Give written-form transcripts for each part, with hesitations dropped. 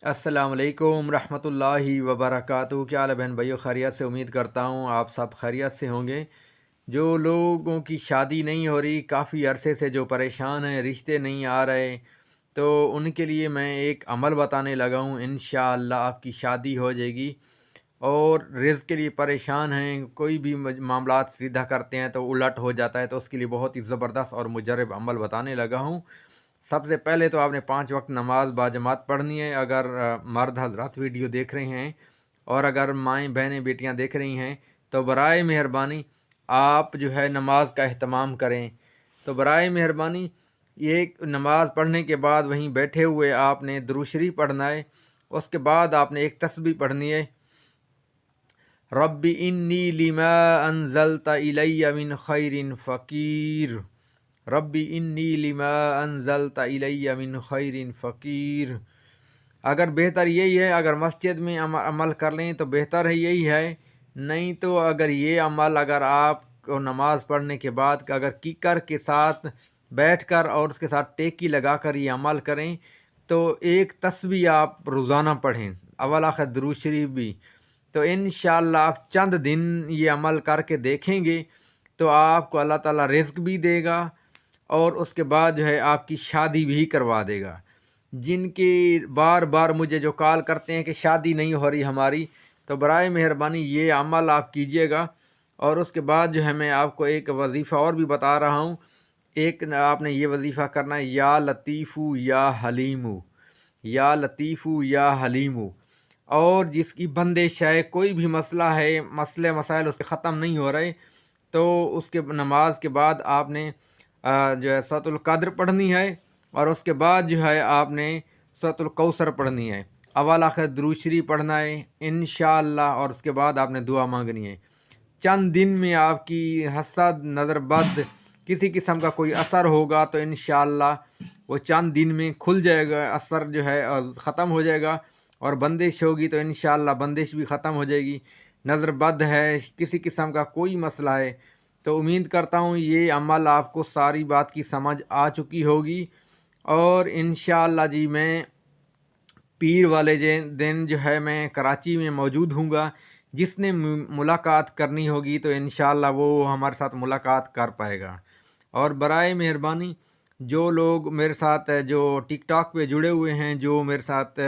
السلام علیکم رحمۃ اللہ وبرکاتہ۔ کیا حال ہے بہن بھائیو؟ خیریت سے؟ امید کرتا ہوں آپ سب خیریت سے ہوں گے۔ جو لوگوں کی شادی نہیں ہو رہی، کافی عرصے سے جو پریشان ہیں، رشتے نہیں آ رہے، تو ان کے لیے میں ایک عمل بتانے لگا ہوں۔ انشاءاللہ آپ کی شادی ہو جائے گی۔ اور رزق کے لیے پریشان ہیں، کوئی بھی معاملات سیدھا کرتے ہیں تو الٹ ہو جاتا ہے، تو اس کے لیے بہت ہی زبردست اور مجرب عمل بتانے لگا ہوں۔ سب سے پہلے تو آپ نے 5 وقت نماز باجماعت پڑھنی ہے۔ اگر مرد حضرات ویڈیو دیکھ رہے ہیں اور اگر مائیں بہنیں بیٹیاں دیکھ رہی ہیں تو برائے مہربانی آپ جو ہے نماز کا اہتمام کریں۔ تو برائے مہربانی یہ نماز پڑھنے کے بعد وہیں بیٹھے ہوئے آپ نے درود شریف پڑھنا ہے۔ اس کے بعد آپ نے ایک تسبیح پڑھنی ہے، رب انی لما انزلت الی من خیر فقیر، رب انی لما انزلت الی من خیر فقیر۔ اگر بہتر یہی ہے، اگر مسجد میں عمل کر لیں تو بہتر ہے، یہی ہے۔ نہیں تو اگر یہ عمل اگر آپ کو نماز پڑھنے کے بعد اگر کیکر کے ساتھ بیٹھ کر اور اس کے ساتھ ٹیکی لگا کر یہ عمل کریں تو ایک تسبیح آپ روزانہ پڑھیں، اول آخر درود شریف بھی، تو انشاءاللہ آپ چند دن یہ عمل کر کے دیکھیں گے تو آپ کو اللہ تعالیٰ رزق بھی دے گا اور اس کے بعد جو ہے آپ کی شادی بھی کروا دے گا۔ جن کی بار بار مجھے جو کال کرتے ہیں کہ شادی نہیں ہو رہی ہماری، تو برائے مہربانی یہ عمل آپ کیجئے گا۔ اور اس کے بعد جو ہے میں آپ کو ایک وظیفہ اور بھی بتا رہا ہوں۔ ایک آپ نے یہ وظیفہ کرنا ہے، یا لطیفو یا حلیمو، یا لطیفو یا حلیمو۔ اور جس کی بندش ہے، کوئی بھی مسئلہ ہے، مسائل اس کے ختم نہیں ہو رہے، تو اس کے نماز کے بعد آپ نے جو ہے سورۃ القدر پڑھنی ہے، اور اس کے بعد جو ہے آپ نے سورۃ الکوثر پڑھنی ہے، اول آخر درود شریف پڑھنا ہے انشاءاللہ، اور اس کے بعد آپ نے دعا مانگنی ہے۔ چند دن میں آپ کی حسد، نظر بد، کسی قسم کا کوئی اثر ہوگا تو انشاءاللہ وہ چند دن میں کھل جائے گا، اثر جو ہے ختم ہو جائے گا، اور بندش ہوگی تو انشاءاللہ بندش بھی ختم ہو جائے گی۔ نظر بد ہے، کسی قسم کا کوئی مسئلہ ہے، تو امید کرتا ہوں یہ عمل آپ کو ساری بات کی سمجھ آ چکی ہوگی۔ اور انشاءاللہ جی میں پیر والے دن جو ہے میں کراچی میں موجود ہوں گا۔ جس نے ملاقات کرنی ہوگی تو انشاءاللہ وہ ہمارے ساتھ ملاقات کر پائے گا۔ اور برائے مہربانی جو لوگ میرے ساتھ جو ٹک ٹاک پہ جڑے ہوئے ہیں، جو میرے ساتھ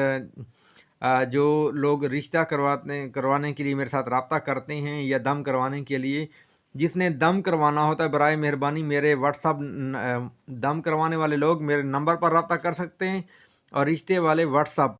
جو لوگ رشتہ کروانے کے لیے میرے ساتھ رابطہ کرتے ہیں یا دم کروانے کے لیے، جس نے دم کروانا ہوتا ہے برائے مہربانی میرے واٹس اپ، دم کروانے والے لوگ میرے نمبر پر رابطہ کر سکتے ہیں، اور رشتے والے واٹس اپ